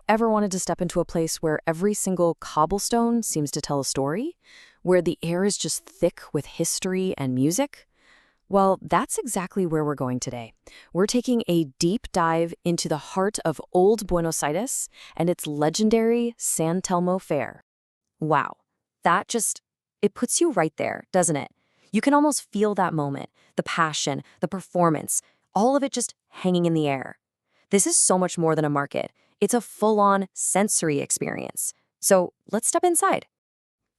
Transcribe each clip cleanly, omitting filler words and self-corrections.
ever wanted to step into a place where every single cobblestone seems to tell a story? Where the air is just thick with history and music? Well, that's exactly where we're going today. We're taking a deep dive into the heart of old Buenos Aires and its legendary San Telmo Fair. Wow, it puts you right there, doesn't it? You can almost feel that moment, the passion, the performance, all of it just hanging in the air. This is so much more than a market. It's a full-on sensory experience. So let's step inside.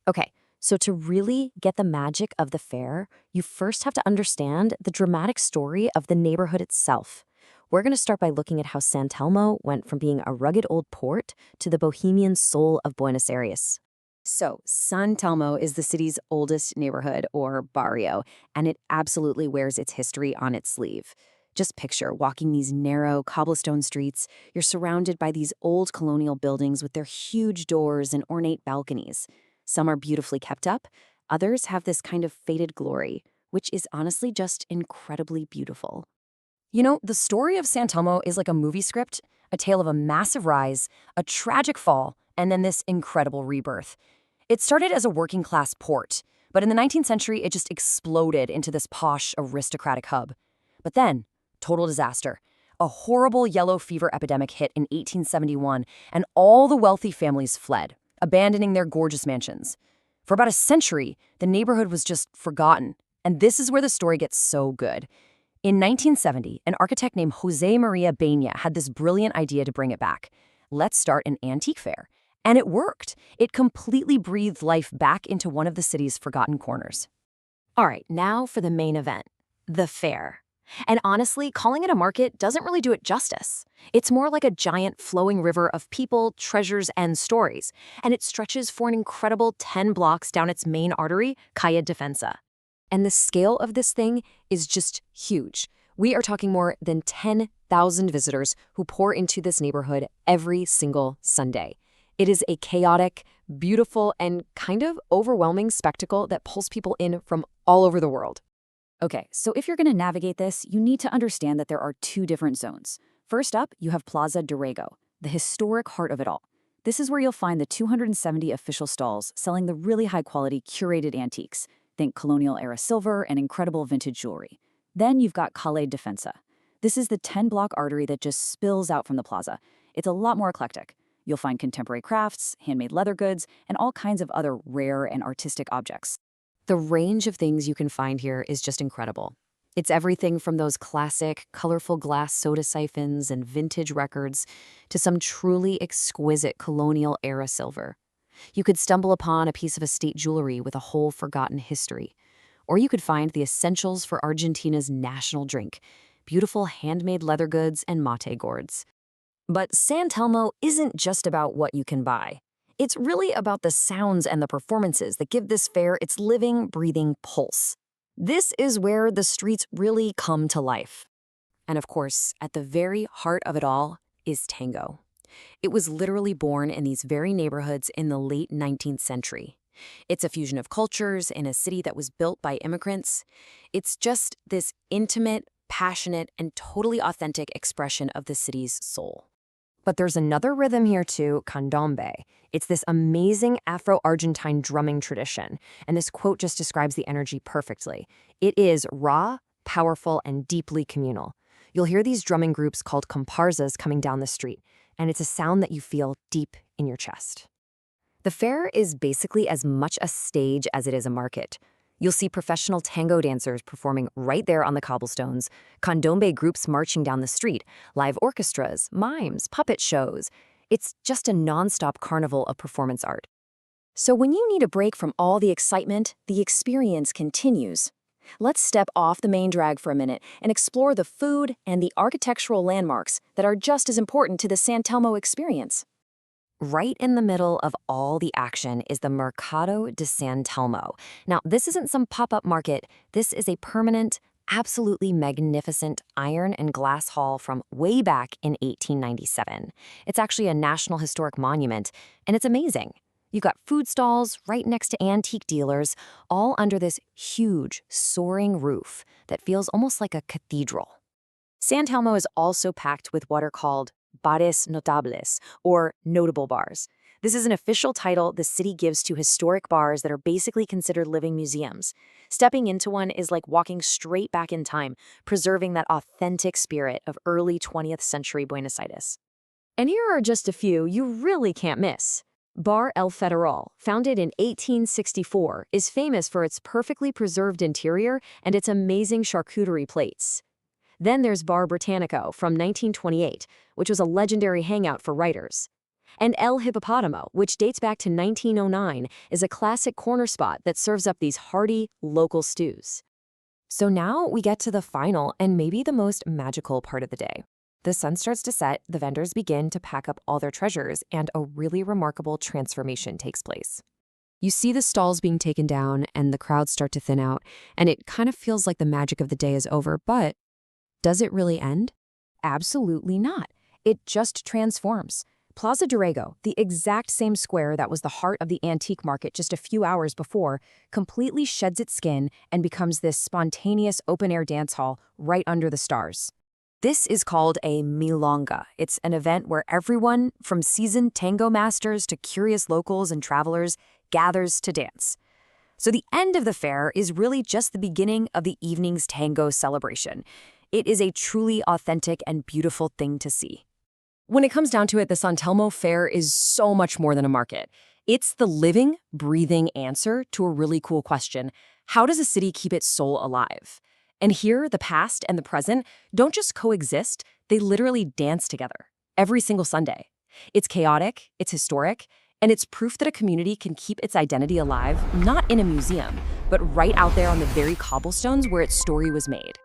Okay, so to really get the magic of the fair, you first have to understand the dramatic story of the neighborhood itself. We're going to start by looking at how San Telmo went from being a rugged old port to the bohemian soul of Buenos Aires. So, San Telmo is the city's oldest neighborhood, or barrio, and it absolutely wears its history on its sleeve. Just picture walking these narrow cobblestone streets. You're surrounded by these old colonial buildings with their huge doors and ornate balconies. Some are beautifully kept up. Others have this kind of faded glory, which is honestly just incredibly beautiful. You know, the story of San Telmo is like a movie script, a tale of a massive rise, a tragic fall, and then this incredible rebirth. It started as a working-class port, but in the 19th century, it just exploded into this posh, aristocratic hub. But then, total disaster. A horrible yellow fever epidemic hit in 1871, and all the wealthy families fled, abandoning their gorgeous mansions. For about a century, the neighborhood was just forgotten, and this is where the story gets so good. In 1970, an architect named Jose Maria Baena had this brilliant idea to bring it back. Let's start an antique fair. And it worked. It completely breathed life back into one of the city's forgotten corners. All right, now for the main event, the fair. And honestly, calling it a market doesn't really do it justice. It's more like a giant flowing river of people, treasures, and stories. And it stretches for an incredible 10 blocks down its main artery, Calle Defensa. And the scale of this thing is just huge. We are talking more than 10,000 visitors who pour into this neighborhood every single Sunday. It is a chaotic, beautiful, and kind of overwhelming spectacle that pulls people in from all over the world. Okay, so if you're going to navigate this, you need to understand that there are two different zones. First up, you have Plaza Dorrego, the historic heart of it all. This is where you'll find the 270 official stalls selling the really high-quality, curated antiques. Think colonial-era silver and incredible vintage jewelry. Then you've got Calle Defensa. This is the 10-block artery that just spills out from the plaza. It's a lot more eclectic. You'll find contemporary crafts, handmade leather goods, and all kinds of other rare and artistic objects. The range of things you can find here is just incredible. It's everything from those classic, colorful glass soda siphons and vintage records to some truly exquisite colonial-era silver. You could stumble upon a piece of estate jewelry with a whole forgotten history. Or you could find the essentials for Argentina's national drink, beautiful handmade leather goods and mate gourds. But San Telmo isn't just about what you can buy. It's really about the sounds and the performances that give this fair its living, breathing pulse. This is where the streets really come to life. And of course, at the very heart of it all is tango. It was literally born in these very neighborhoods in the late 19th century. It's a fusion of cultures in a city that was built by immigrants. It's just this intimate, passionate, and totally authentic expression of the city's soul. But there's another rhythm here too, candombe. It's this amazing Afro-Argentine drumming tradition, and this quote just describes the energy perfectly. It is raw, powerful, and deeply communal. You'll hear these drumming groups called comparsas coming down the street, and it's a sound that you feel deep in your chest. The fair is basically as much a stage as it is a market. You'll see professional tango dancers performing right there on the cobblestones, candombe groups marching down the street, live orchestras, mimes, puppet shows. It's just a nonstop carnival of performance art. So when you need a break from all the excitement, the experience continues. Let's step off the main drag for a minute and explore the food and the architectural landmarks that are just as important to the San Telmo experience. Right in the middle of all the action is the Mercado de San Telmo. Now, this isn't some pop-up market. This is a permanent, absolutely magnificent iron and glass hall from way back in 1897. It's actually a National Historic Monument, and it's amazing. You've got food stalls right next to antique dealers, all under this huge, soaring roof that feels almost like a cathedral. San Telmo is also packed with what are called bares notables, or notable bars. This is an official title the city gives to historic bars that are basically considered living museums. Stepping into one is like walking straight back in time, preserving that authentic spirit of early 20th century Buenos Aires. And here are just a few you really can't miss. Bar El Federal, founded in 1864, is famous for its perfectly preserved interior and its amazing charcuterie plates. Then there's Bar Britannico from 1928, which was a legendary hangout for writers. And El Hippopotamo, which dates back to 1909, is a classic corner spot that serves up these hearty, local stews. So now we get to the final and maybe the most magical part of the day. The sun starts to set, the vendors begin to pack up all their treasures, and a really remarkable transformation takes place. You see the stalls being taken down, and the crowds start to thin out, and it kind of feels like the magic of the day is over, but does it really end? Absolutely not. It just transforms. Plaza Dorrego, the exact same square that was the heart of the antique market just a few hours before, completely sheds its skin and becomes this spontaneous open-air dance hall right under the stars. This is called a milonga. It's an event where everyone, from seasoned tango masters to curious locals and travelers, gathers to dance. So the end of the fair is really just the beginning of the evening's tango celebration. It is a truly authentic and beautiful thing to see. When it comes down to it, the San Telmo Fair is so much more than a market. It's the living, breathing answer to a really cool question. How does a city keep its soul alive? And here, the past and the present don't just coexist, they literally dance together every single Sunday. It's chaotic, it's historic, and it's proof that a community can keep its identity alive, not in a museum, but right out there on the very cobblestones where its story was made.